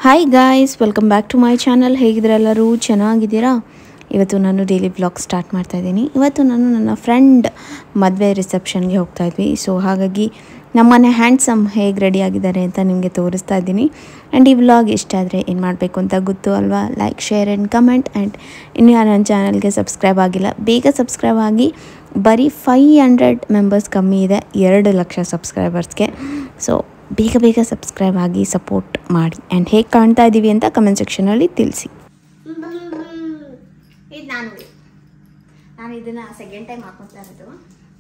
Hi guys, welcome back to my channel. ಹೇಗಿದ್ರೆಲ್ಲರೂ ಚೆನ್ನಾಗಿದ್ದೀರಾ? ಇವತ್ತು ನಾನು ಡೈಲಿ ವ್ಲಾಗ್ ಸ್ಟಾರ್ಟ್ ಮಾಡ್ತಾ ಇದ್ದೀನಿ. ಇವತ್ತು ನಾನು ನನ್ನ ಫ್ರೆಂಡ್ ಮದುವೆ ರಿಸೆಪ್ಷನ್ಗೆ ಹೋಗ್ತಾ ಇದ್ವಿ. ಸೊ ಹಾಗಾಗಿ ನಮ್ಮನೆ ಹ್ಯಾಂಡ್ಸಮ್ ಹೇಗೆ ರೆಡಿ ಆಗಿದ್ದಾರೆ ಅಂತ ನಿಮಗೆ ತೋರಿಸ್ತಾ ಇದ್ದೀನಿ. ಆ್ಯಂಡ್ ಈ ವ್ಲಾಗ್ ಇಷ್ಟ ಆದರೆ ಏನು ಮಾಡಬೇಕು ಅಂತ ಗೊತ್ತು ಅಲ್ವಾ? Like, share and comment. And ಇನ್ನು ಯಾರು ನನ್ನ ಚಾನಲ್ಗೆ ಸಬ್ಸ್ಕ್ರೈಬ್ ಆಗಿಲ್ಲ, ಬೇಗ ಸಬ್ಸ್ಕ್ರೈಬ್ ಆಗಿ. ಬರೀ 500 ಮೆಂಬರ್ಸ್ ಕಮ್ಮಿ ಇದೆ 2 ಲಕ್ಷ ಸಬ್ಸ್ಕ್ರೈಬರ್ಸ್ಗೆ. ಸೊ ಬೇಗ ಸಬ್ಸ್ಕ್ರೈಬ್ ಆಗಿ ಸಪೋರ್ಟ್ ಮಾಡಿ. ಆ್ಯಂಡ್ ಹೇಗೆ ಕಾಣ್ತಾ ಇದ್ದೀವಿ ಅಂತ ಕಮೆಂಟ್ ಸೆಕ್ಷನಲ್ಲಿ ತಿಳಿಸಿ. ಇದು ನಾನು ಇದನ್ನು ಸೆಕೆಂಡ್ ಟೈಮ್ ಹಾಕೊತಾ ಇರೋದು.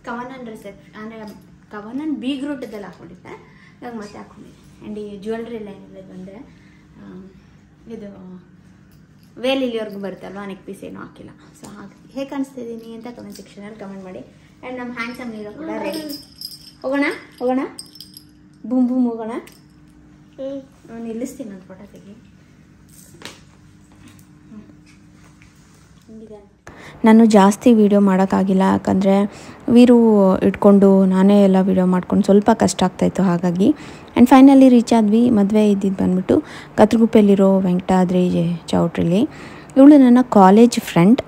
ಕವನನ್ ರಿಸೆಪ್ಷನ್ ಅಂದರೆ ಕವನನ್ ಬೀಗ್ರೂಟದಲ್ಲಿ ಹಾಕ್ಕೊಂಡಿದ್ದೆ, ಇವಾಗ ಮತ್ತೆ ಹಾಕ್ಕೊಂಡಿದ್ದೆ. ಆ್ಯಂಡ್ ಈ ಜ್ಯುವೆಲ್ರಿ ಲೈನಲ್ಲಿ ಬಂದರೆ ಇದು ವೇಲಿಲಿವರೆಗೂ ಬರುತ್ತಲ್ವ, ನೆಕ್ ಪೀಸ್ ಏನೂ ಹಾಕಿಲ್ಲ. ಸೊ ಹಾಗೆ ಹೇಗೆ ಕಾಣಿಸ್ತಿದ್ದೀನಿ ಅಂತ ಕಮೆಂಟ್ ಸೆಕ್ಷನಲ್ಲಿ ಕಮೆಂಟ್ ಮಾಡಿ. ಆ್ಯಂಡ್ ನಮ್ಮ ಹ್ಯಾಂಡ್ಸಮ್ ಈಗ ಕೂಡ ರೆಡಿ. ಹೋಗೋಣ ಬೂಮ್ ಹೋಗೋಣ. ನಿಲ್ಲಿಸ್ತೀನಿ ನಾನು ಫೋಟೋ ತೆಗಿ. ನಾನು ಜಾಸ್ತಿ ವೀಡಿಯೋ ಮಾಡೋಕ್ಕಾಗಿಲ್ಲ, ಯಾಕಂದರೆ ವೀರು ಇಟ್ಕೊಂಡು ನಾನೇ ಎಲ್ಲ ವೀಡಿಯೋ ಮಾಡ್ಕೊಂಡು ಸ್ವಲ್ಪ ಕಷ್ಟ ಆಗ್ತಾಯಿತ್ತು. ಹಾಗಾಗಿ ಆ್ಯಂಡ್ ಫೈನಲಿ ರೀಚ್ ಆದ್ವಿ. ಮದುವೆ ಇದ್ದಿದ್ದು ಬಂದ್ಬಿಟ್ಟು ಕತ್ರಗುಪ್ಪೆಯಲ್ಲಿರೋ ವೆಂಕಟಾದ್ರಿ ಚೌಟ್ರಿಲಿ. ಇವಳು ನನ್ನ ಕಾಲೇಜ್ ಫ್ರೆಂಡ್.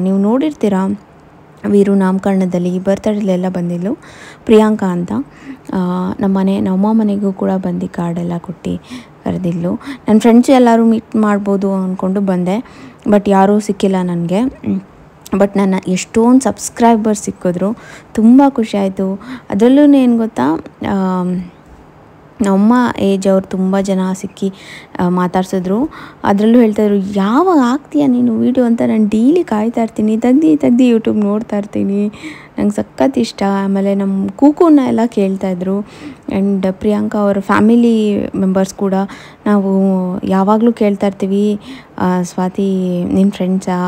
ನೀವು ನೋಡಿರ್ತೀರಾ, ವೀರು ನಾಮಕರಣದಲ್ಲಿ ಬರ್ತಡೇಲೆಲ್ಲ ಬಂದಿದ್ಲು, ಪ್ರಿಯಾಂಕಾ ಅಂತ. ನಮ್ಮಮ್ಮ ಮನೆಗೂ ಕೂಡ ಬಂದು ಕಾರ್ಡೆಲ್ಲ ಕೊಟ್ಟು ಕರೆದಿದ್ಲು. ನನ್ನ ಫ್ರೆಂಡ್ಸ್ ಎಲ್ಲರೂ ಮೀಟ್ ಮಾಡ್ಬೋದು ಅಂದ್ಕೊಂಡು ಬಂದೆ, ಬಟ್ ಯಾರೂ ಸಿಕ್ಕಿಲ್ಲ ನನಗೆ. ಬಟ್ ನನ್ನ ಎಷ್ಟೊಂದು ಸಬ್ಸ್ಕ್ರೈಬರ್ಸ್ ಸಿಕ್ಕಿದ್ರು, ತುಂಬ ಖುಷಿಯಾಯಿತು. ಅದರಲ್ಲೂ ಏನು ಗೊತ್ತಾ, ನಮ್ಮಮ್ಮ ಏಜ್ ಅವ್ರು ತುಂಬ ಜನ ಸಿಕ್ಕಿ ಮಾತಾಡ್ಸಿದ್ರು. ಅದರಲ್ಲೂ ಹೇಳ್ತಾಯಿದ್ರು, ಯಾವಾಗ ಹಾಕ್ತೀಯ ನೀನು ವೀಡಿಯೋ ಅಂತ. ನಾನು ಡೈಲಿ ಕಾಯ್ತಾ ಇರ್ತೀನಿ, ತೆಗ್ದು ಯೂಟ್ಯೂಬ್ ನೋಡ್ತಾ ಇರ್ತೀನಿ, ನಂಗೆ ಸಖತ್ ಇಷ್ಟ. ಆಮೇಲೆ ನಮ್ಮ ಕೂಕುನ ಎಲ್ಲ ಕೇಳ್ತಾಯಿದ್ರು. ಆ್ಯಂಡ್ ಪ್ರಿಯಾಂಕಾ ಅವರ ಫ್ಯಾಮಿಲಿ ಮೆಂಬರ್ಸ್ ಕೂಡ ನಾವು ಯಾವಾಗಲೂ ಕೇಳ್ತಾ ಇರ್ತೀವಿ, ಸ್ವಾತಿ ನಿನ್ನ ಫ್ರೆಂಡ್ಸಾ,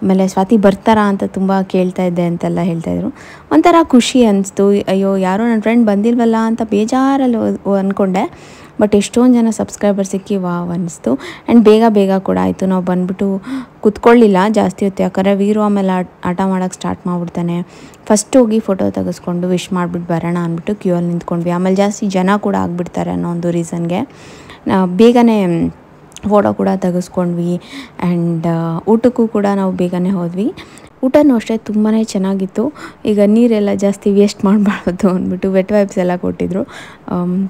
ಆಮೇಲೆ ಸ್ವಾತಿ ಬರ್ತಾರಾ ಅಂತ ತುಂಬ ಕೇಳ್ತಾ ಇದ್ದೆ ಅಂತೆಲ್ಲ ಹೇಳ್ತಾಯಿದ್ರು. ಒಂಥರ ಖುಷಿ ಅನಿಸ್ತು. ಅಯ್ಯೋ, ಯಾರೋ ನನ್ನ ಫ್ರೆಂಡ್ ಬಂದಿಲ್ವಲ್ಲ ಅಂತ ಬೇಜಾರಲ್ಲಿ ಅಂದ್ಕೊಂಡೆ. ಬಟ್ ಎಷ್ಟೊಂದು ಜನ ಸಬ್ಸ್ಕ್ರೈಬರ್ ಸಿಕ್ಕಿ ವಾವ್ ಅನ್ನಿಸ್ತು. ಆ್ಯಂಡ್ ಬೇಗ ಕೂಡ ಆಯಿತು. ನಾವು ಬಂದುಬಿಟ್ಟು ಕೂತ್ಕೊಳ್ಳಿಲ್ಲ ಜಾಸ್ತಿ ಹೊತ್ತು, ಯಾಕಂದರೆ ವೀರು ಆಮೇಲೆ ಆಟ ಮಾಡೋಕ್ಕೆ ಸ್ಟಾರ್ಟ್ ಮಾಡಿಬಿಡ್ತಾನೆ. ಫಸ್ಟ್ ಹೋಗಿ ಫೋಟೋ ತೆಗೆಸ್ಕೊಂಡು ವಿಶ್ ಮಾಡಿಬಿಟ್ಟು ಬರೋಣ ಅಂದ್ಬಿಟ್ಟು ಕ್ಯೂ ಅಲ್ಲಿ ನಿಂತ್ಕೊಂಡ್ವಿ. ಆಮೇಲೆ ಜಾಸ್ತಿ ಜನ ಕೂಡ ಆಗಿಬಿಡ್ತಾರೆ ಅನ್ನೋ ಒಂದು ರೀಸನ್ಗೆ ಬೇಗನೆ ಫೋಟೋ ಕೂಡ ತೆಗೆಸ್ಕೊಂಡ್ವಿ. ಆ್ಯಂಡ್ ಊಟಕ್ಕೂ ಕೂಡ ನಾವು ಬೇಗನೆ ಹೋದ್ವಿ. ಊಟನೂ ಅಷ್ಟೇ ತುಂಬಾ ಚೆನ್ನಾಗಿತ್ತು. ಈಗ ನೀರೆಲ್ಲ ಜಾಸ್ತಿ ವೇಸ್ಟ್ ಮಾಡಬಾರ್ದು ಅಂದ್ಬಿಟ್ಟು ವೆಟ್ ವೈಪ್ಸ್ ಎಲ್ಲ ಕೊಟ್ಟಿದ್ರು.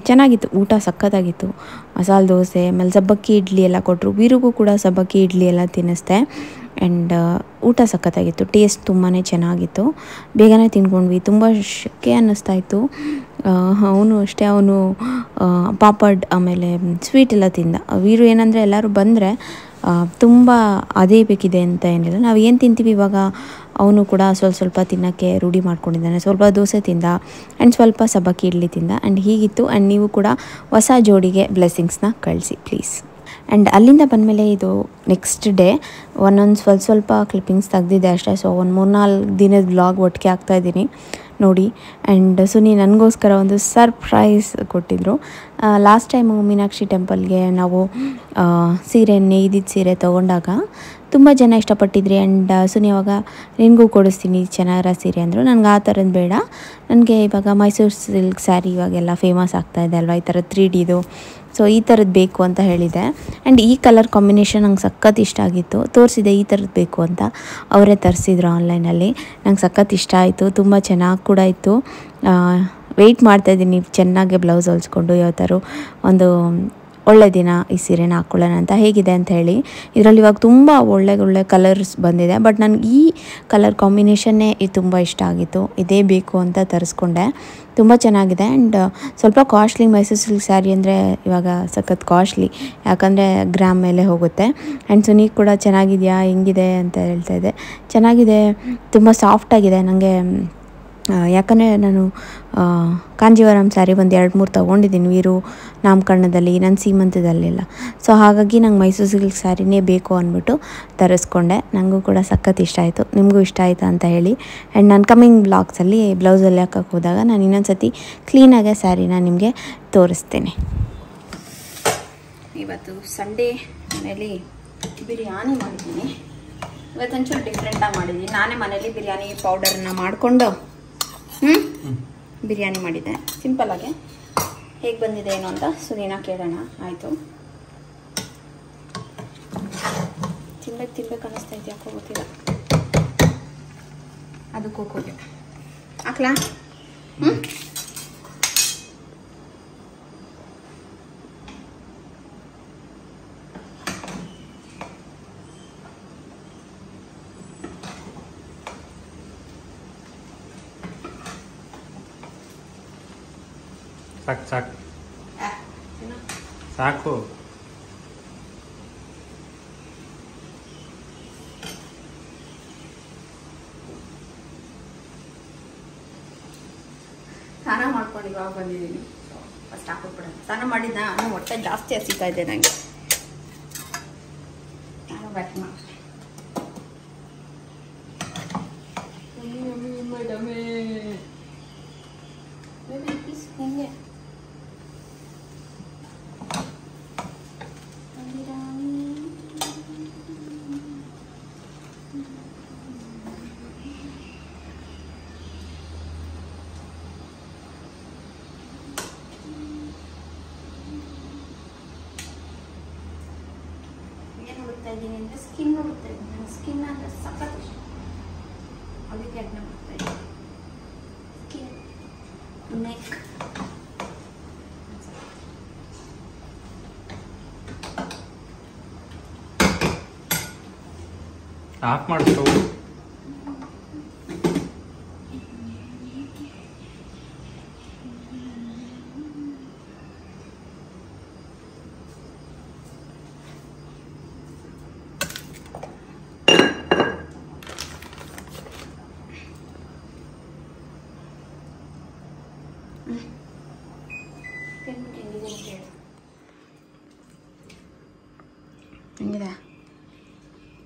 ಚೆನ್ನಾಗಿತ್ತು, ಊಟ ಸಖತ್ತಾಗಿತ್ತು. ಮಸಾಲೆ ದೋಸೆ, ಆಮೇಲೆ ಸಬ್ಬಕ್ಕಿ ಇಡ್ಲಿ ಎಲ್ಲ ಕೊಟ್ಟರು. ವೀರಿಗೂ ಕೂಡ ಸಬ್ಬಕ್ಕಿ ಇಡ್ಲಿ ಎಲ್ಲ ತಿನ್ನಿಸ್ದೆ. ಆ್ಯಂಡ್ ಊಟ ಸಖತ್ತಾಗಿತ್ತು, ಟೇಸ್ಟ್ ತುಂಬಾ ಚೆನ್ನಾಗಿತ್ತು. ಬೇಗನೆ ತಿನ್ಕೊಂಡ್ವಿ. ತುಂಬ ಶೆಕೆ ಅನ್ನಿಸ್ತಾಯಿತ್ತು. ಅವನು ಅಷ್ಟೇ, ಅವನು ಪಾಪಡ್ ಆಮೇಲೆ ಸ್ವೀಟ್ ಎಲ್ಲ ತಿಂದ. ವೀರು ಏನಂದರೆ ಎಲ್ಲರೂ ಬಂದರೆ ತುಂಬ ಅದೇ ಬೇಕಿದೆ ಅಂತ ಏನಿಲ್ಲ, ನಾವು ಏನು ತಿಂತೀವಿ ಇವಾಗ ಅವನು ಕೂಡ ಸ್ವಲ್ಪ ತಿನ್ನೋಕ್ಕೆ ರೂಢಿ ಮಾಡ್ಕೊಂಡಿದ್ದಾನೆ. ಸ್ವಲ್ಪ ದೋಸೆ ತಿಂದ ಆ್ಯಂಡ್ ಸ್ವಲ್ಪ ಸಬ್ಬಕ್ಕಿ ಇಡ್ಲಿ ತಿಂದ. ಆ್ಯಂಡ್ ಹೀಗಿತ್ತು. ಆ್ಯಂಡ್ ನೀವು ಕೂಡ ಹೊಸ ಜೋಡಿಗೆ ಬ್ಲೆಸ್ಸಿಂಗ್ಸ್ನ ಕಳಿಸಿ ಪ್ಲೀಸ್. ಆ್ಯಂಡ್ ಅಲ್ಲಿಂದ ಬಂದಮೇಲೆ ಇದು ನೆಕ್ಸ್ಟ್ ಡೇ ಒಂದೊಂದು ಸ್ವಲ್ಪ ಕ್ಲಿಪ್ಪಿಂಗ್ಸ್ ತೆಗ್ದಿದ್ದೆ ಅಷ್ಟೇ. ಸೊ ಒಂದು 3-4 ದಿನದ ವ್ಲಾಗ್ ಒಟ್ಟಿಗೆ ಹಾಕ್ತಾಯಿದ್ದೀನಿ ನೋಡಿ. ಆ್ಯಂಡ್ ಸುನಿ ನನಗೋಸ್ಕರ ಒಂದು ಸರ್ಪ್ರೈಸ್ ಕೊಟ್ಟಿದ್ದರು. ಲಾಸ್ಟ್ ಟೈಮು ಮೀನಾಕ್ಷಿ ಟೆಂಪಲ್ಗೆ ನಾವು ಸೀರೆ, ನೇಯ್ದಿದ್ದ ಸೀರೆ ತೊಗೊಂಡಾಗ ತುಂಬ ಜನ ಇಷ್ಟಪಟ್ಟಿದ್ರಿ. ಆ್ಯಂಡ್ ಸುನಿ ಅವಾಗ ನಿನಗೂ ಕೊಡಿಸ್ತೀನಿ ಚೆನ್ನಾಗಿರೋ ಸೀರೆ ಅಂದರು. ನನಗೆ ಆ ಥರದ್ದು ಬೇಡ, ನನಗೆ ಇವಾಗ ಮೈಸೂರು ಸಿಲ್ಕ್ ಸ್ಯಾರಿ ಇವಾಗೆಲ್ಲ ಫೇಮಸ್ ಆಗ್ತಾಯಿದೆ ಅಲ್ವಾ, ಈ ಥರ 3Dದು. ಸೊ ಈ ಥರದ್ದು ಬೇಕು ಅಂತ ಹೇಳಿದೆ. ಆ್ಯಂಡ್ ಈ ಕಲರ್ ಕಾಂಬಿನೇಷನ್ ನಂಗೆ ಸಖತ್ ಇಷ್ಟ ಆಗಿತ್ತು. ತೋರಿಸಿದೆ ಈ ಥರದ್ದು ಬೇಕು ಅಂತ, ಅವರೇ ತರಿಸಿದ್ರು ಆನ್ಲೈನಲ್ಲಿ. ನಂಗೆ ಸಖತ್ ಇಷ್ಟ ಆಯಿತು, ತುಂಬ ಚೆನ್ನಾಗಿ ಕೂಡ ಇತ್ತು. ವೆಯ್ಟ್ ಮಾಡ್ತಾಯಿದ್ದೀನಿ ಚೆನ್ನಾಗಿ ಬ್ಲೌಸ್ ಹೊಲಿಸ್ಕೊಂಡು ಯಾವ ಥರ ಒಂದು ಒಳ್ಳೆ ದಿನ ಈ ಸೀರೆನ ಹಾಕ್ಕೊಳ್ಳೋಣ ಅಂತ. ಹೇಗಿದೆ ಅಂತ ಹೇಳಿ. ಇದರಲ್ಲಿ ಇವಾಗ ತುಂಬ ಒಳ್ಳೆ ಕಲರ್ಸ್ ಬಂದಿದೆ, ಬಟ್ ನನಗೆ ಈ ಕಲರ್ ಕಾಂಬಿನೇಷನ್ನೇ ಇದು ತುಂಬ ಇಷ್ಟ ಆಗಿತ್ತು. ಇದೇ ಬೇಕು ಅಂತ ತರಿಸ್ಕೊಂಡೆ. ತುಂಬ ಚೆನ್ನಾಗಿದೆ. ಆ್ಯಂಡ್ ಸ್ವಲ್ಪ ಕಾಸ್ಟ್ಲಿ. ಮೈಸೂರು ಸಿಲ್ಕ್ ಸ್ಯಾರಿ ಅಂದರೆ ಇವಾಗ ಸಖತ್ ಕಾಸ್ಟ್ಲಿ, ಯಾಕಂದರೆ ಗ್ರಾಮ್ ಮೇಲೆ ಹೋಗುತ್ತೆ. ಆ್ಯಂಡ್ ಸುನಿ ಕೂಡ ಚೆನ್ನಾಗಿದೆಯಾ, ಹೆಂಗಿದೆ ಅಂತ ಹೇಳ್ತಾಯಿದ್ದೆ. ಚೆನ್ನಾಗಿದೆ, ತುಂಬ ಸಾಫ್ಟಾಗಿದೆ. ನನಗೆ ಯಾಕಂದರೆ ನಾನು ಕಾಂಜೀವರಂ ಸ್ಯಾರಿ ಒಂದು 2-3 ತೊಗೊಂಡಿದ್ದೀನಿ ವೀರು ನಾಮಕರಣದಲ್ಲಿ, ನನ್ನ ಸೀಮಂತದಲ್ಲೆಲ್ಲ. ಸೊ ಹಾಗಾಗಿ ನಂಗೆ ಮೈಸೂರು ಸಿಲ್ಕ್ ಸ್ಯಾರಿನೇ ಬೇಕು ಅಂದ್ಬಿಟ್ಟು ತರಿಸ್ಕೊಂಡೆ. ನನಗೂ ಕೂಡ ಸಖತ್ ಇಷ್ಟ ಆಯಿತು. ನಿಮಗೂ ಇಷ್ಟ ಆಯಿತಾ ಅಂತ ಹೇಳಿ. ಆ್ಯಂಡ್ ನಾನು ಕಮ್ಮಿಂಗ್ ಬ್ಲಾಗ್ಸಲ್ಲಿ ಬ್ಲೌಸಲ್ಲಿ ಹಾಕೋಕ್ಕೆ ಹೋದಾಗ ನಾನು ಇನ್ನೊಂದು ಸತಿ ಕ್ಲೀನಾಗೆ ಸ್ಯಾರಿನ ನಿಮಗೆ ತೋರಿಸ್ತೇನೆ. ಇವತ್ತು ಸಂಡೇ ಮನೇಲಿ ಬಿರಿಯಾನಿ ಮಾಡಿದ್ದೀನಿ. ಇವತ್ತೊಂಚೂರು ಡಿಫ್ರೆಂಟಾಗಿ ಮಾಡಿದ್ದೀನಿ. ನಾನೇ ಮನೇಲಿ ಬಿರಿಯಾನಿ ಪೌಡರನ್ನ ಮಾಡಿಕೊಂಡು ಬಿರಿಯಾನಿ ಮಾಡಿದ್ದೆ ಸಿಂಪಲ್ಲಾಗೆ. ಹೇಗೆ ಬಂದಿದೆ ಏನು ಅಂತ ಸುನಿನ ಕೇಳೋಣ. ಆಯಿತು, ಮಾಡಬೇಕು ತಿನ್ಬೇಕು ಅನ್ನಿಸ್ತೈತೆ, ಯಾಕೋ ಗೊತ್ತಿಲ್ಲ. ಅದು ಕೋಕೋಗೆ ಹಾಕ್ಲಾ? ಸಾಕು ಸಾಕು ಸಾಕು. ಸ್ನಾನ ಮಾಡ್ಕೊಂಡು ಇವಾಗ ಬಂದಿದ್ದೀನಿ. ಫಸ್ಟ್ ಹಾಕ್ಬಿಡೋಣ. ಸ್ನಾನ ಮಾಡಿದ್ನ ನಾನು ಹೊಟ್ಟೆ ಜಾಸ್ತಿ ಹಸಿತಾ ಇದೆ ನನಗೆ. ನಾನು ಬ್ಯಾಕ್ ಮಾಡಿ ಹಿಂಗೆ ಹುಡುಕ್ತಾ ಇದ್ದೀನಿ ಅಂದರೆ ಸ್ಕಿನ್ ಹುಡುಕ್ತಾ ಇದ್ದೀನಿ. ನನ್ನ ಸ್ಕಿನ್ ಅಂದರೆ ಸಖತ್ ಇಷ್ಟ, ಅದಕ್ಕೆ ಅದನ್ನ ಹುಡುಕ್ತಾ ಇದ್ದೀನಿ. ಸ್ಕಿನ್, ನೆಕ್, ಆಫ್ ಮಾಡಿಸ್ಕೋ. ಹೆಂಗಿದೆ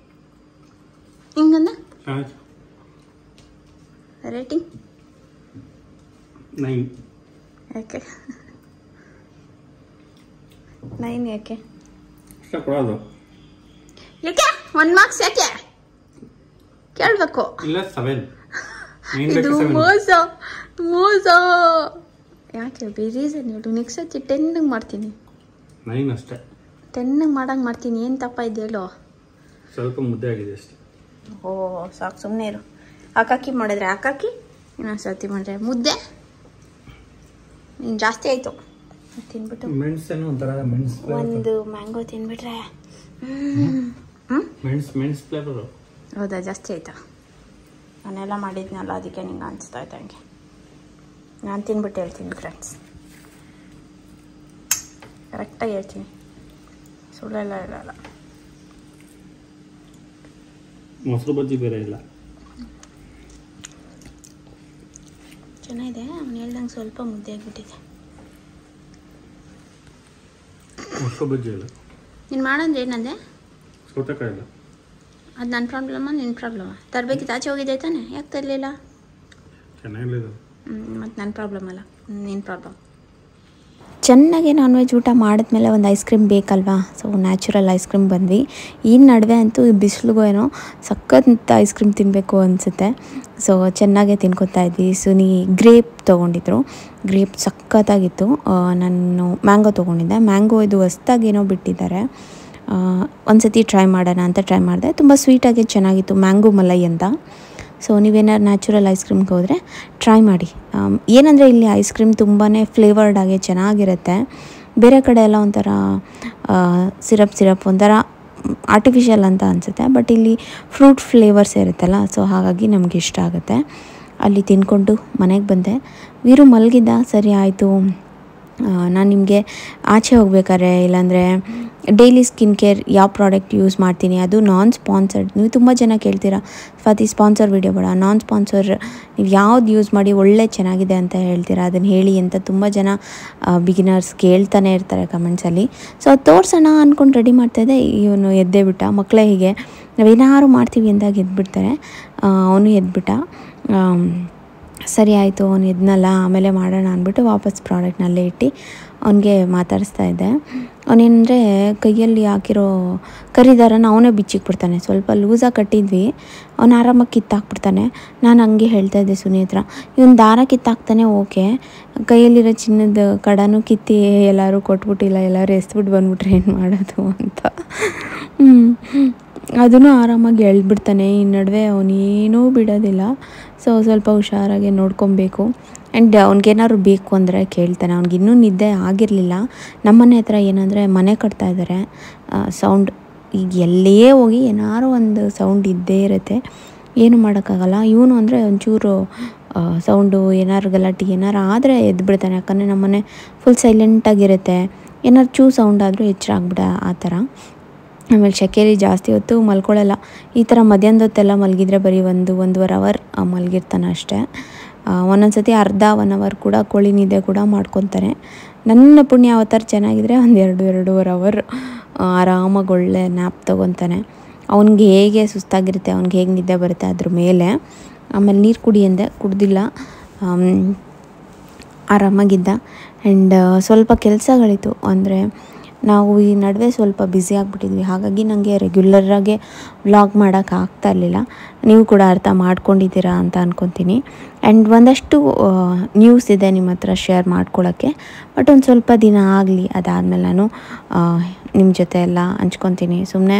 ಹಿಂಗಂದ ರೇಟಿಂಗ್ 9. ಯಾಕೆ 9 ಯಾಕೆ ಇಷ್ಟ ಕೊಡೋದು? ಯಾಕೆ 1 ಮಾರ್ಕ್ಸ್ ಯಾಕೆ ಕೇಳಬೇಕು? ಇಲ್ಲ 7. ಇದು ಮೋಸ ಮೋಸ. ಯಾಕೆ ರೀಸನ್ ಹೇಳು. ನೆಕ್ಸ್ಟ್ ಸತಿ 10 ಮಾಡ್ತೀನಿ. 9 ಅಷ್ಟೇ. 10 ಮಾಡಂಗೆ ಮಾಡ್ತೀನಿ. ಏನು ತಪ್ಪ ಇದೆ ಹೇಳು. ಸ್ವಲ್ಪ ಮುದ್ದೆ ಆಗಿದೆ ಅಷ್ಟೇ. ಓ ಸಾಕು, ಸುಮ್ಮನೆ ಇರು. ಹಾಕಾಕಿ ಮಾಡಿದ್ರೆ ಹಾಕಾಕಿ, ಇನ್ನೊಂದು ಸರ್ತಿ ಮಾಡಿದ್ರೆ ಮುದ್ದೆ. ನೀನು ಜಾಸ್ತಿ ಆಯಿತು. ತಿನ್ಬಿಟ್ಟು ಮೆಣಸನ್ನು ಒಂಥರ ಒಂದು ಮ್ಯಾಂಗೋ ತಿನ್ಬಿಟ್ರೆ ಮೆಣಸು ಫ್ಲೇವರು. ಹೌದಾ, ಜಾಸ್ತಿ ಆಯಿತಾ? ನಾನೆಲ್ಲ ಮಾಡಿದ್ನಲ್ಲ, ಅದಕ್ಕೆ ನಿಂಗೆ ಅನಿಸ್ತಾ ಇತ್ತು ಹಂಗೆ. ನಾನು ತಿನ್ಬಿಟ್ಟು ಹೇಳ್ತೀನಿ ಫ್ರೆಂಡ್ಸ್, ಕರೆಕ್ಟಾಗಿ ಹೇಳ್ತೀನಿ, ಸುಳ್ಳೆಲ್ಲ ಹೇಳಲ್ಲ. ಮೊಸರು ಬಜ್ಜಿ ಬೇರೆ ಇಲ್ಲ. ಚೆನ್ನಾಗಿದೆ. ಅವ್ನು ಹೇಳ್ದಂಗೆ ಸ್ವಲ್ಪ ಮುದ್ದೆ ಆಗಿಬಿಟ್ಟಿದೆ. ಮೊಸರು ಬಜ್ಜಿ ಇಲ್ಲ. ನೀನು ಮಾಡಂದ್ರೆ ಏನಂದೆ? ಸೌತೆಕಾಯಿ ಇಲ್ಲ. ಅದು ನನ್ನ ಪ್ರಾಬ್ಲಮ್ಮ ನಿನ್ನ ಪ್ರಾಬ್ಲಮ್ಮ? ತರಬೇಕಿತ್ತು, ಆಚೆ ಹೋಗಿದ್ದೆ ತಾನೆ, ಯಾಕೆ ತರಲಿಲ್ಲ? ಚೆನ್ನಾಗಿಲ್ಲ. ಮತ್ತು ನನ್ನ ಪ್ರಾಬ್ಲಮ್ ಅಲ್ಲ, ನಿನ್ನ ಪ್ರಾಬ್ಲಮ್. ಚೆನ್ನಾಗಿ ನಾನ್ ವೆಜ್ ಊಟ ಮಾಡಿದ್ಮೇಲೆ ಒಂದು ಐಸ್ ಕ್ರೀಮ್ ಬೇಕಲ್ವಾ? ಸೊ ನ್ಯಾಚುರಲ್ ಐಸ್ ಕ್ರೀಮ್ ಬಂದ್ವಿ. ಈ ನಡುವೆ ಅಂತೂ ಬಿಸಿಲಿಗೂ ಏನೋ ಸಖತ್ ಐಸ್ ಕ್ರೀಮ್ ತಿನ್ನಬೇಕು ಅನಿಸುತ್ತೆ. ಸೊ ಚೆನ್ನಾಗೇ ತಿನ್ಕೊತಾ ಇದ್ವಿ. ಸುನಿ ಗ್ರೇಪ್ ತೊಗೊಂಡಿದ್ರು. ಗ್ರೇಪ್ ಸಖತ್ತಾಗಿತ್ತು. ನಾನು ಮ್ಯಾಂಗೋ ತೊಗೊಂಡಿದ್ದೆ. ಮ್ಯಾಂಗೋ ಇದು ಹೊಸ್ದಾಗೇನೋ ಬಿಟ್ಟಿದ್ದಾರೆ. ಒಂದು ಸತಿ ಟ್ರೈ ಮಾಡೋಣ ಅಂತ ಟ್ರೈ ಮಾಡಿದೆ. ತುಂಬ ಸ್ವೀಟಾಗಿ ಚೆನ್ನಾಗಿತ್ತು, ಮ್ಯಾಂಗೋ ಮಲೈ ಅಂತ. ಸೊ ನೀವೇನಾದ್ರು ನ್ಯಾಚುರಲ್ ಐಸ್ ಕ್ರೀಮ್ಗೆ ಹೋದರೆ ಟ್ರೈ ಮಾಡಿ. ಏನಂದರೆ ಇಲ್ಲಿ ಐಸ್ ಕ್ರೀಮ್ ತುಂಬಾ ಫ್ಲೇವರ್ಡಾಗಿ ಚೆನ್ನಾಗಿರುತ್ತೆ. ಬೇರೆ ಕಡೆ ಎಲ್ಲ ಒಂಥರ ಸಿರಪ್ ಒಂಥರ ಆರ್ಟಿಫಿಷಿಯಲ್ ಅಂತ ಅನಿಸುತ್ತೆ. ಬಟ್ ಇಲ್ಲಿ ಫ್ರೂಟ್ ಫ್ಲೇವರ್ಸ್ ಇರುತ್ತಲ್ಲ, ಸೊ ಹಾಗಾಗಿ ನಮಗೆ ಇಷ್ಟ ಆಗುತ್ತೆ. ಅಲ್ಲಿ ತಿನ್ಕೊಂಡು ಮನೆಗೆ ಬಂದೆ. ವೀರು ಮಲಗಿದ್ದ. ಸರಿ ಆಯಿತು, ನಾನು ನಿಮಗೆ ಆಚೆ ಹೋಗ್ಬೇಕಾದ್ರೆ ಇಲ್ಲಾಂದರೆ ಡೈಲಿ ಸ್ಕಿನ್ ಕೇರ್ ಯಾವ ಪ್ರಾಡಕ್ಟ್ ಯೂಸ್ ಮಾಡ್ತೀನಿ, ಅದು ನಾನ್ ಸ್ಪಾನ್ಸರ್ಡ್. ನೀವು ತುಂಬ ಜನ ಕೇಳ್ತೀರಾ, ಸ್ವಾತಿ ಸ್ಪಾನ್ಸರ್ ವೀಡಿಯೋ ಬೇಡ, ನಾನ್ ಸ್ಪಾನ್ಸರ್ ನೀವು ಯಾವ್ದು ಯೂಸ್ ಮಾಡಿ ಒಳ್ಳೆ ಚೆನ್ನಾಗಿದೆ ಅಂತ ಹೇಳ್ತೀರಾ, ಅದನ್ನು ಹೇಳಿ ಅಂತ ತುಂಬ ಜನ ಬಿಗಿನರ್ಸ್ ಕೇಳ್ತಾನೆ ಇರ್ತಾರೆ ಕಮೆಂಟ್ಸಲ್ಲಿ. ಸೊ ಅದು ತೋರಿಸೋಣ ಅಂದ್ಕೊಂಡು ರೆಡಿ ಮಾಡ್ತಾಯಿದ್ದೆ. ಇವನು ಎದ್ದೇ ಬಿಟ್ಟ. ಮಕ್ಕಳೇ ಹೀಗೆ, ನಾವೇನಾದ್ರು ಮಾಡ್ತೀವಿ ಅಂದಾಗ ಎದ್ಬಿಡ್ತಾರೆ. ಅವನು ಎದ್ಬಿಟ್ಟ. ಸರಿ ಆಯಿತು, ಅವನು ಎದ್ನಲ್ಲ, ಆಮೇಲೆ ಮಾಡೋಣ ಅಂದ್ಬಿಟ್ಟು ವಾಪಸ್ ಪ್ರಾಡಕ್ಟ್ನಲ್ಲೇ ಇಟ್ಟು ಅವನಿಗೆ ಮಾತಾಡಿಸ್ತಾ ಇದ್ದೆ. ಅವನೇನಂದರೆ ಕೈಯಲ್ಲಿ ಹಾಕಿರೋ ಕರಿದಾರನ ಅವನೇ ಬಿಚ್ಚಿಕ್ಬಿಡ್ತಾನೆ. ಸ್ವಲ್ಪ ಲೂಸಾಗಿ ಕಟ್ಟಿದ್ವಿ, ಅವನು ಆರಾಮಾಗಿ ಕಿತ್ತಾಕ್ಬಿಡ್ತಾನೆ. ನಾನು ಹಂಗೆ ಹೇಳ್ತಾ ಇದ್ದೆ ಸುನಿ ಹತ್ರ, ಇವನು ದಾರ ಕಿತ್ತಾಕ್ತಾನೆ ಓಕೆ, ಕೈಯಲ್ಲಿರೋ ಚಿನ್ನದ ಕಡನೂ ಕಿತ್ತಿ ಎಲ್ಲರೂ ಕೊಟ್ಬಿಟ್ಟಿಲ್ಲ, ಎಲ್ಲರೂ ಎಸ್ಬಿಟ್ಟು ಬಂದ್ಬಿಟ್ರೆ ಏನು ಮಾಡೋದು ಅಂತ. ಅದನ್ನು ಆರಾಮಾಗಿ ಎಳ್ಬಿಡ್ತಾನೆ. ಈ ನಡುವೆ ಅವನೇನೂ ಬಿಡೋದಿಲ್ಲ. ಸೊ ಸ್ವಲ್ಪ ಹುಷಾರಾಗಿ ನೋಡ್ಕೊಬೇಕು. ಆ್ಯಂಡ್ ಅವ್ನಿಗೇನಾದ್ರು ಬೇಕು ಅಂದರೆ ಕೇಳ್ತಾನೆ. ಅವ್ನಿಗಿನ್ನೂ ನಿದ್ದೆ ಆಗಿರಲಿಲ್ಲ. ನಮ್ಮನೆ ಹತ್ರ ಏನಂದರೆ ಮನೆ ಕಟ್ತಾ ಇದ್ದಾರೆ. ಸೌಂಡ್ ಈಗ ಎಲ್ಲೇ ಹೋಗಿ ಏನಾರು ಒಂದು ಸೌಂಡ್ ಇದ್ದೇ ಇರುತ್ತೆ. ಏನು ಮಾಡೋಕ್ಕಾಗಲ್ಲ. ಇವನು ಅಂದರೆ ಒಂಚೂರು ಸೌಂಡು ಏನಾರು ಗಲಾಟೆ ಏನಾರು ಆದರೆ ಎದ್ಬಿಡ್ತಾನೆ. ಯಾಕಂದರೆ ನಮ್ಮನೆ ಫುಲ್ ಸೈಲೆಂಟಾಗಿರುತ್ತೆ. ಏನಾರು ಸೌಂಡ್ ಆದರೂ ಎಚ್ಚರ ಆಗ್ಬಿಡ ಆ ಥರ. ಆಮೇಲೆ ಶೆಕೆಲಿ ಜಾಸ್ತಿ ಹೊತ್ತು ಮಲ್ಕೊಳ್ಳಲ್ಲ. ಈ ಥರ ಮಧ್ಯಾಹ್ನದ ಹೊತ್ತೆಲ್ಲ ಮಲಗಿದ್ರೆ ಬರೀ 1-1.5 ಅವರ್ ಮಲಗಿರ್ತಾನೆ ಅಷ್ಟೇ. ಒಂದೊಂದು ಸತಿ ಅರ್ಧ 1 ಅವರ್ ಕೂಡ ಕೋಳಿ ನಿದ್ದೆ ಕೂಡ ಮಾಡ್ಕೊತಾನೆ. ನನ್ನ ಪುಣ್ಯ ಅವತಾರ ಚೆನ್ನಾಗಿದ್ರೆ 2-2.5 ಅವರ್ ಆರಾಮಾಗಿ ಒಳ್ಳೆ ನ್ಯಾಪ್ ತೊಗೊತಾನೆ. ಅವ್ನಿಗೆ ಹೇಗೆ ಸುಸ್ತಾಗಿರುತ್ತೆ, ಅವ್ನಿಗೆ ಹೇಗೆ ನಿದ್ದೆ ಬರುತ್ತೆ ಅದ್ರ ಮೇಲೆ. ಆಮೇಲೆ ನೀರು ಕುಡಿ ಅಂದೆ, ಕುಡ್ದಿಲ್ಲ, ಆರಾಮಾಗಿದ್ದ. ಆ್ಯಂಡ್ ಸ್ವಲ್ಪ ಕೆಲಸಗಳಿತ್ತು. ಅಂದರೆ ನಾವು ಈ ನಡುವೆ ಸ್ವಲ್ಪ ಬ್ಯುಸಿ ಆಗಿಬಿಟ್ಟಿದ್ವಿ. ಹಾಗಾಗಿ ನನಗೆ ರೆಗ್ಯುಲರಾಗೆ ವ್ಲಾಗ್ ಮಾಡೋಕ್ಕೆ ಆಗ್ತಾ ಇರಲಿಲ್ಲ. ನೀವು ಕೂಡ ಅರ್ಥ ಮಾಡ್ಕೊಂಡಿದ್ದೀರಾ ಅಂತ ಅಂದ್ಕೊತೀನಿ. ಆ್ಯಂಡ್ ಒಂದಷ್ಟು ನ್ಯೂಸ್ ಇದೆ ನಿಮ್ಮ ಹತ್ರ ಶೇರ್ ಮಾಡ್ಕೊಳ್ಳೋಕ್ಕೆ. ಬಟ್ ಒಂದು ಸ್ವಲ್ಪ ದಿನ ಆಗಲಿ, ಅದಾದಮೇಲೆ ನಾನು ನಿಮ್ಮ ಜೊತೆ ಎಲ್ಲ ಹಂಚ್ಕೊತೀನಿ. ಸುಮ್ಮನೆ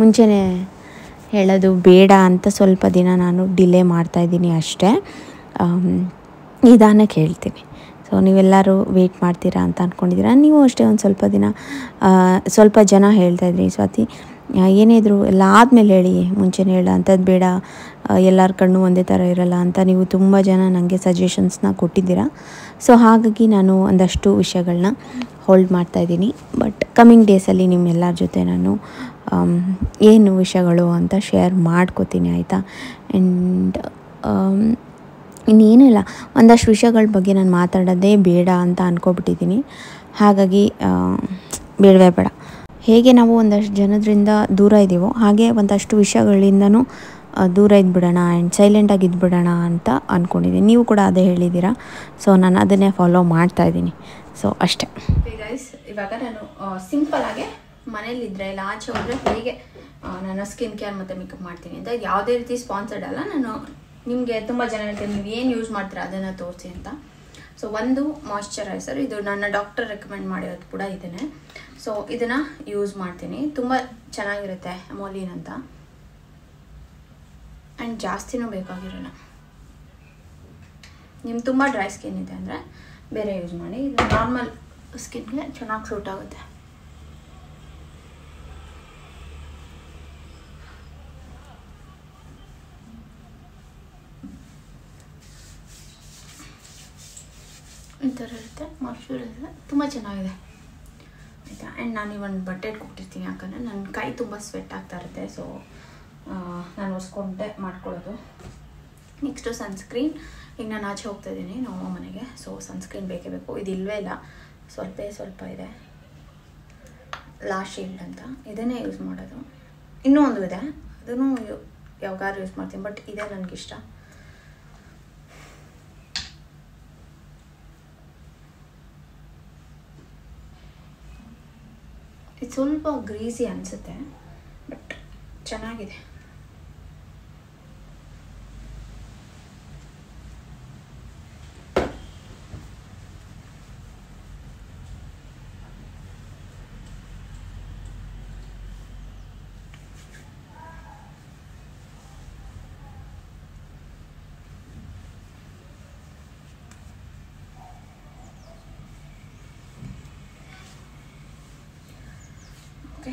ಮುಂಚೆನೇ ಹೇಳೋದು ಬೇಡ ಅಂತ ಸ್ವಲ್ಪ ದಿನ ನಾನು ಡಿಲೇ ಮಾಡ್ತಾಯಿದ್ದೀನಿ ಅಷ್ಟೇ. ನಿಧಾನಕ್ಕೆ ಹೇಳ್ತೀನಿ. ಸೊ ನೀವೆಲ್ಲರೂ ವೆಯ್ಟ್ ಮಾಡ್ತೀರಾ ಅಂತ ಅಂದ್ಕೊಂಡಿದ್ದೀರಾ. ನೀವು ಅಷ್ಟೇ ಒಂದು ಸ್ವಲ್ಪ ದಿನ ಸ್ವಲ್ಪ ಜನ ಹೇಳ್ತಾಯಿದ್ರಿ, ಸ್ವಾತಿ ಏನೇ ಇದ್ದರೂ ಎಲ್ಲ ಆದಮೇಲೆ ಹೇಳಿ, ಮುಂಚೆನೇ ಹೇಳ ಅಂಥದ್ದು ಬೇಡ, ಎಲ್ಲರ ಕಣ್ಣು ಒಂದೇ ಥರ ಇರಲ್ಲ ಅಂತ ನೀವು ತುಂಬ ಜನ ನನಗೆ ಸಜೆಷನ್ಸ್ನ ಕೊಟ್ಟಿದ್ದೀರಾ. ಸೊ ಹಾಗಾಗಿ ನಾನು ಒಂದಷ್ಟು ವಿಷಯಗಳನ್ನ ಹೋಲ್ಡ್ ಮಾಡ್ತಾಯಿದ್ದೀನಿ. ಬಟ್ ಕಮ್ಮಿಂಗ್ ಡೇಸಲ್ಲಿ ನಿಮ್ಮೆಲ್ಲರ ಜೊತೆ ನಾನು ಏನು ವಿಷಯಗಳು ಅಂತ ಶೇರ್ ಮಾಡ್ಕೋತೀನಿ, ಆಯಿತಾ. ಆ್ಯಂಡ್ ಇನ್ನೇನಿಲ್ಲ, ಒಂದಷ್ಟು ವಿಷಯಗಳ ಬಗ್ಗೆ ನಾನು ಮಾತಾಡೋದೇ ಬೇಡ ಅಂತ ಅಂದ್ಕೊಬಿಟ್ಟಿದ್ದೀನಿ. ಹಾಗಾಗಿ ಬೇಡವೇ ಬೇಡ. ಹೇಗೆ ನಾವು ಒಂದಷ್ಟು ಜನದಿಂದ ದೂರ ಇದ್ದೀವೋ ಹಾಗೆ ಒಂದಷ್ಟು ವಿಷಯಗಳಿಂದನೂ ದೂರ ಇದ್ಬಿಡೋಣ ಆ್ಯಂಡ್ ಸೈಲೆಂಟಾಗಿ ಇದ್ಬಿಡೋಣ ಅಂತ ಅಂದ್ಕೊಂಡಿದ್ದೀನಿ. ನೀವು ಕೂಡ ಅದೇ ಹೇಳಿದ್ದೀರಾ. ಸೊ ನಾನು ಅದನ್ನೇ ಫಾಲೋ ಮಾಡ್ತಾಯಿದ್ದೀನಿ. ಸೊ ಅಷ್ಟೇ ಗೈಸ್. ಇವಾಗ ನಾನು ಸಿಂಪಲಾಗೆ ಮನೇಲಿದ್ದರೆ ಇಲ್ಲ ಆಚೆ ಹೋದರೆ ಹೇಗೆ ನಾನು ಸ್ಕಿನ್ ಕೇರ್ ಮತ್ತು ಮೇಕಪ್ ಮಾಡ್ತೀನಿ ಅಂತ ಯಾವುದೇ ರೀತಿ ಸ್ಪಾನ್ಸರ್ಡ್ ಅಲ್ಲ. ನಾನು ನಿಮಗೆ ತುಂಬ ಜನ ಹೇಳ್ತೀನಿ, ನೀವು ಏನು ಯೂಸ್ ಮಾಡ್ತೀರಾ ಅದನ್ನು ತೋರಿಸಿ ಅಂತ. ಸೊ ಒಂದು ಮಾಯ್ಶ್ಚರೈಸರ್, ಇದು ನನ್ನ ಡಾಕ್ಟರ್ ರೆಕಮೆಂಡ್ ಮಾಡಿರೋದು ಕೂಡ ಇದನ್ನೇ. ಸೊ ಇದನ್ನು ಯೂಸ್ ಮಾಡ್ತೀನಿ, ತುಂಬ ಚೆನ್ನಾಗಿರುತ್ತೆ, ಅಮೋಲಿನ್ ಅಂತ. ಆ್ಯಂಡ್ ಜಾಸ್ತಿನೂ ಬೇಕಾಗಿರೋಲ್ಲ. ನಿಮ್ಗೆ ತುಂಬ ಡ್ರೈ ಸ್ಕಿನ್ ಇದೆ ಅಂದರೆ ಬೇರೆ ಯೂಸ್ ಮಾಡಿ. ಇದು ನಾರ್ಮಲ್ ಸ್ಕಿನ್ಗೆ ಚೆನ್ನಾಗಿ ಸೂಟ್ ಆಗುತ್ತೆ. ಈ ಥರ ಇರುತ್ತೆ, ಮಾಯ್ಶ್ಚರೈಸರ್ ತುಂಬ ಚೆನ್ನಾಗಿದೆ, ಆಯಿತಾ. ಆ್ಯಂಡ್ ನಾನು ಒಂದು ಬಟ್ಟೆ ಕೊಟ್ಟಿರ್ತೀನಿ, ಯಾಕಂದರೆ ನನ್ನ ಕೈ ತುಂಬ ಸ್ವೆಟ್ ಆಗ್ತಾ ಇರುತ್ತೆ. ಸೊ ನಾನು ಒರೆಸ್ಕೊಂಡೆ ಮಾಡ್ಕೊಳ್ಳೋದು. Next sunscreen. ಈಗ ನಾನು ಆಚೆ ಹೋಗ್ತಾಯಿದ್ದೀನಿ ನಮ್ಮ ಮನೆಗೆ. ಸೊ ಸನ್ಸ್ಕ್ರೀನ್ ಬೇಕೇ ಬೇಕು. ಇದು ಇಲ್ಲವೇ ಇಲ್ಲ, ಸ್ವಲ್ಪ ಇದೆ. ಲಾಶ್ ಶೀಲ್ಡ್ ಅಂತ, ಇದನ್ನೇ ಯೂಸ್ ಮಾಡೋದು. ಇನ್ನೂ ಒಂದು ಇದೆ, ಅದನ್ನು ಯಾವಾಗಾದ್ರು ಯೂಸ್ ಮಾಡ್ತೀನಿ, ಬಟ್ ಇದೇ ನನಗಿಷ್ಟ. ಇದು ಸ್ವಲ್ಪ ಗ್ರೀಸಿ ಅನಿಸುತ್ತೆ, ಬಟ್ ಚೆನ್ನಾಗಿದೆ. Okay,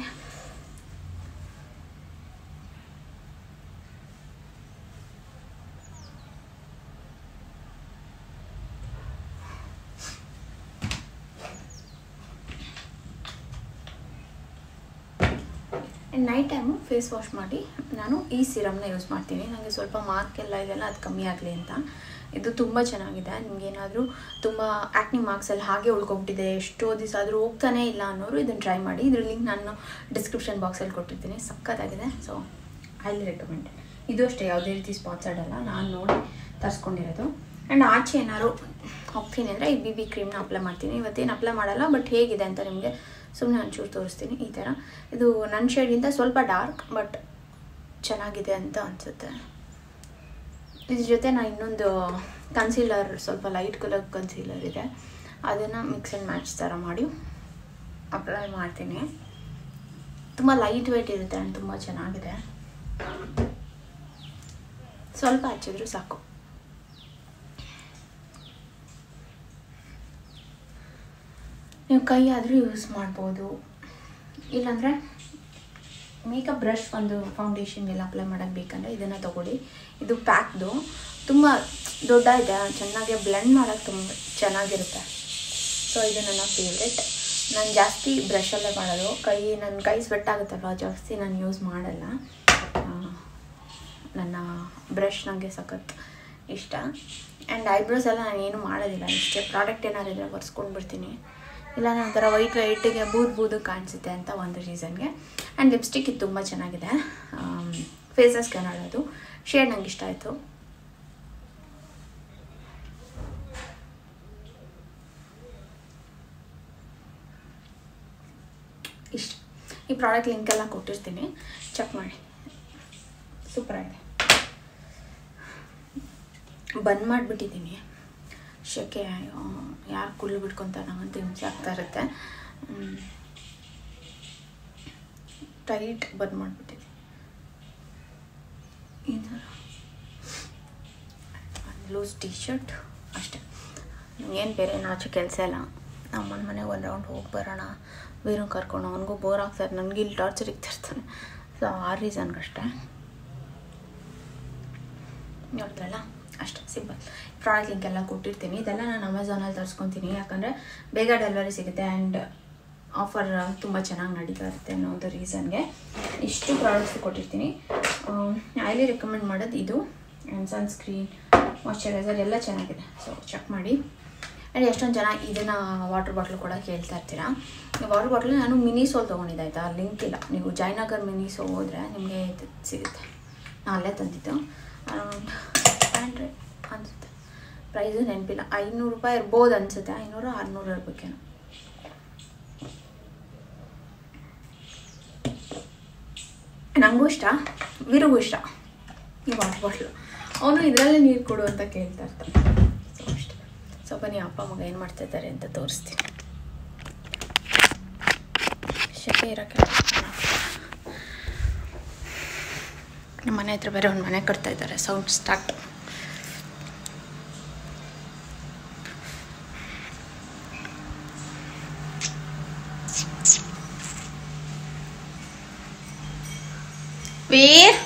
night time face wash ಮಾಡಿ ನಾನು ಈ ಸಿರಮ್ನ ಯೂಸ್ ಮಾಡ್ತೀನಿ. ನನಗೆ ಸ್ವಲ್ಪ ಮಾರ್ಕ್ ಎಲ್ಲ ಇದೆಲ್ಲ ಅದು ಕಮ್ಮಿ ಆಗಲಿ ಅಂತ. ಇದು ತುಂಬ ಚೆನ್ನಾಗಿದೆ. ನಿಮಗೇನಾದರೂ ತುಂಬ ಆ್ಯಕ್ನಿ ಮಾರ್ಕ್ಸಲ್ಲಿ ಹಾಗೆ ಉಳ್ಕೊಬಿಟ್ಟಿದೆ, ಎಷ್ಟೋ ದಿವಸ ಆದರೂ ಹೋಗ್ತಾನೇ ಇಲ್ಲ ಅನ್ನೋರು ಇದನ್ನು ಟ್ರೈ ಮಾಡಿ. ಇದ್ರ ಲಿಂಕ್ ನಾನು ಡಿಸ್ಕ್ರಿಪ್ಷನ್ ಬಾಕ್ಸಲ್ಲಿ ಕೊಟ್ಟಿರ್ತೀನಿ. ಸಕ್ಕತ್ತಾಗಿದೆ. So highly recommend. ಇದು ಅಷ್ಟೇ, ಯಾವುದೇ ರೀತಿ ಸ್ಪಾನ್ಸರ್ಡ್ ಅಲ್ಲ, ನಾನು ನೋಡಿ ತರಿಸ್ಕೊಂಡಿರೋದು. ಆ್ಯಂಡ್ ಆಚೆ ಏನಾದ್ರು ಹೋಗ್ತೀನಿ ಅಂದರೆ ಈ BB ಕ್ರೀಮ್ನ ಅಪ್ಲೈ ಮಾಡ್ತೀನಿ. ಇವತ್ತೇನು ಅಪ್ಲೈ ಮಾಡಲ್ಲ, ಬಟ್ ಹೇಗಿದೆ ಅಂತ ನಿಮಗೆ ಸುಮ್ಮನೆ ಒಂಚೂರು ತೋರಿಸ್ತೀನಿ. ಈ ಥರ ಇದು ನನ್ನ ಶೇಡಿಂದ ಸ್ವಲ್ಪ ಡಾರ್ಕ್, ಬಟ್ ಚೆನ್ನಾಗಿದೆ ಅಂತ ಅನಿಸುತ್ತೆ. ಇದ್ರ ಜೊತೆ ನಾನು ಇನ್ನೊಂದು ಕನ್ಸೀಲರ್, ಸ್ವಲ್ಪ ಲೈಟ್ ಕಲರ್ ಕನ್ಸೀಲರ್ ಇದೆ, ಅದನ್ನು ಮಿಕ್ಸ್ ಆ್ಯಂಡ್ ಮ್ಯಾಚ್ ಥರ ಮಾಡಿ ಅಪ್ಲೈ ಮಾಡ್ತೀನಿ. ತುಂಬ ಲೈಟ್ ವೆಯ್ಟ್ ಇರುತ್ತೆ ಆ್ಯಂಡ್ ತುಂಬ ಚೆನ್ನಾಗಿದೆ. ಸ್ವಲ್ಪ ಹಚ್ಚಿದ್ರು ಸಾಕು. ನೀವು ಕೈ ಆದರೂ ಯೂಸ್ ಮಾಡ್ಬೋದು, ಇಲ್ಲಾಂದರೆ ಮೇಕಪ್ ಬ್ರಷ್ ಒಂದು ಫೌಂಡೇಶನ್ಗೆಲ್ಲ ಅಪ್ಲೈ ಮಾಡೋಕ್ಕೆ ಬೇಕಂದರೆ ಇದನ್ನು ತೊಗೊಳ್ಳಿ. ಇದು ಪ್ಯಾಕ್ದು ತುಂಬ ದೊಡ್ಡ ಇದೆ, ಚೆನ್ನಾಗಿ ಬ್ಲೆಂಡ್ ಮಾಡೋಕ್ಕೆ ತುಂಬ ಚೆನ್ನಾಗಿರುತ್ತೆ. ಸೊ ಇದು ನನ್ನ ಫೇವ್ರೆಟ್. ನಾನು ಜಾಸ್ತಿ ಬ್ರಷಲ್ಲೇ ಮಾಡೋದು. ನನ್ನ ಕೈ ಸ್ವೆಟ್ ಆಗುತ್ತಲ್ವ, ಜಾಸ್ತಿ ನಾನು ಯೂಸ್ ಮಾಡಲ್ಲ. ನನ್ನ ಬ್ರಷ್ ನನಗೆ ಸಖತ್ ಇಷ್ಟ. ಆ್ಯಂಡ್ ಐಬ್ರೋಸ್ ಎಲ್ಲ ನಾನು ಏನು ಮಾಡೋದಿಲ್ಲ, ಇಷ್ಟೇ ಪ್ರಾಡಕ್ಟ್ ಏನಾದ್ರು ಇದ್ದರೆ ಒರೆಸ್ಕೊಂಡು ಬಿಡ್ತೀನಿ. ಇಲ್ಲ ಒಂಥರ ವೈಟಿಗೆ ಬೂದು ಕಾಣಿಸುತ್ತೆ ಅಂತ ಒಂದು ರೀಸನ್ಗೆ. ಆ್ಯಂಡ್ ಲಿಪ್ಸ್ಟಿಕ್ ಇದು ತುಂಬ ಚೆನ್ನಾಗಿದೆ, ಫೇಸಸ್ ಕನ್ನಡದು ಶೇಡ್ ನಂಗೆ ಇಷ್ಟ ಆಯಿತು. ಇಷ್ಟ. ಈ ಪ್ರಾಡಕ್ಟ್ ಲಿಂಕೆಲ್ಲ ಕೊಟ್ಟಿರ್ತೀನಿ, ಚೆಕ್ ಮಾಡಿ. ಸೂಪರಾಗಿದೆ. ಬಂದ್ ಮಾಡಿಬಿಟ್ಟಿದ್ದೀನಿ, ಶೆಕೆ ಯಾರು ಕುಳ್ಳು ಬಿಟ್ಕೊತಾರೆ, ನಂಗಂತ ಹಿಂಸೆ ಆಗ್ತಾ ಇರುತ್ತೆ. ಟೈಟ್ ಬಂದ್ ಮಾಡಿಬಿಟ್ಟಿದ್ದೀನಿ. ಈ ಥರ ಲೂಸ್ ಟೀ ಶರ್ಟ್ ಅಷ್ಟೇ. ಏನು ಬೇರೆ ನಾಚು ಕೆಲಸ ಇಲ್ಲ. ಅಮ್ಮನ ಮನೆಗೆ ಒಂದು ರೌಂಡ್ ಹೋಗಿ ಬರೋಣ, ವೀರು ಕರ್ಕೊಂಡು, ಅವನಿಗೂ ಬೋರ್ ಆಗ್ತಾರೆ, ನನಗೆ ಇಲ್ಲಿ ಟಾರ್ಚರ್ ಇರ್ತಿರ್ತಾನೆ. ಸೊ ಆ ರೀಸನ್ಗಷ್ಟೇ ನೋಡಿದ್ರಲ್ಲ, ಅಷ್ಟೇ ಸಿಂಪಲ್. ಪ್ರಾಡಕ್ಟ್ ಲಿಂಕ್ ಎಲ್ಲ ಕೊಟ್ಟಿರ್ತೀನಿ. ಇದೆಲ್ಲ ನಾನು ಅಮೆಝಾನಲ್ಲಿ ತರಿಸ್ಕೊತೀನಿ, ಯಾಕಂದರೆ ಬೇಗ ಡೆಲಿವರಿ ಸಿಗುತ್ತೆ ಆ್ಯಂಡ್ ಆಫರ್ ತುಂಬ ಚೆನ್ನಾಗಿ ನಡೀತಾ ಇರುತ್ತೆ ಅನ್ನೋ ಒಂದು ರೀಸನ್ಗೆ ಇಷ್ಟು ಪ್ರಾಡಕ್ಟ್ಸ್ ಕೊಟ್ಟಿರ್ತೀನಿ. ಐಲಿ ರೆಕಮೆಂಡ್ ಮಾಡೋದು ಇದು. ಆ್ಯಂಡ್ ಸನ್ಸ್ಕ್ರೀನ್, ಮಾಯ್ಶ್ಚರೈಸರ್ ಎಲ್ಲ ಚೆನ್ನಾಗಿದೆ, ಸೊ ಚೆಕ್ ಮಾಡಿ. ಆ್ಯಂಡ್ ಎಷ್ಟೊಂದು ಜನ ಇದನ್ನು ವಾಟರ್ ಬಾಟ್ಲು ಕೂಡ ಕೇಳ್ತಾ ಇರ್ತೀರಾ. ವಾಟರ್ ಬಾಟ್ಲು ನಾನು ಮಿನಿಸೋಲ್ ತೊಗೊಂಡಿದ್ದೆ, ಆಯಿತಾ, ಲಿಂಕ್ ಇಲ್ಲ. ನೀವು ಜಯನಗರ್ ಮಿನಿಸೋ ಹೋದರೆ ನಿಮಗೆ ಇದು ಸಿಗುತ್ತೆ. ನಾನು ಅಲ್ಲೇ ತಂದಿದ್ದು. ಅರೌಂಡ್ 500 ಅನಿಸುತ್ತೆ, ಪ್ರೈಸು ನೆನಪಿಲ್ಲ. 500 ರೂಪಾಯಿ ಇರ್ಬೋದು ಅನಿಸುತ್ತೆ, 500-600 ಇರಬೇಕೇನೋ. ನನಗೂ ಇಷ್ಟ, ವೀರಿಗೂ ಇಷ್ಟ ಈ ವಾಟರ್ ಬಾಟ್ಲು. ಅವನು ಇದರಲ್ಲೇ ನೀರು ಕೊಡು ಅಂತ ಕೇಳ್ತಾ ಇರ್ತಾನೆ. ಸೊ ಅಷ್ಟೇ. ಸೊ ಬನ್ನಿ ಅಪ್ಪ ಮಗ ಏನು ಮಾಡ್ತಾಯಿದ್ದಾರೆ ಅಂತ ತೋರಿಸ್ತೀನಿ. ಶೆಕೆ ಇರೋಕ್ಕೆ ನಮ್ಮ ಮನೆ ಹತ್ರ ಬೇರೆ ಒಂದು ಮನೆ ಕಟ್ತಾ ಇದ್ದಾರೆ. Sound start. ವೀರ್,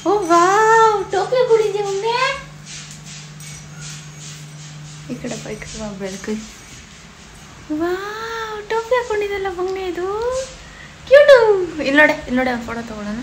ಓ ವಾವ್, ಟೋಪಿ ಕುಡಿದ್ಯಾ ಒಮ್ಮೆ? ಈ ಕಡೆ ಬೈಕ್ ಬೆಳಕು. ವಾವ್, ಟೋಪಿ ಹಾಕೊಂಡಿದ್ದಲ್ಲ ಬಂಗ್ನೆ ಇದು ಕ್ಯೂಟು. ಇಲ್ಲಿ ನೋಡಿ ಒಂದು ಫೋಟೋ ತೊಗೊಳ್ಳೋಣ.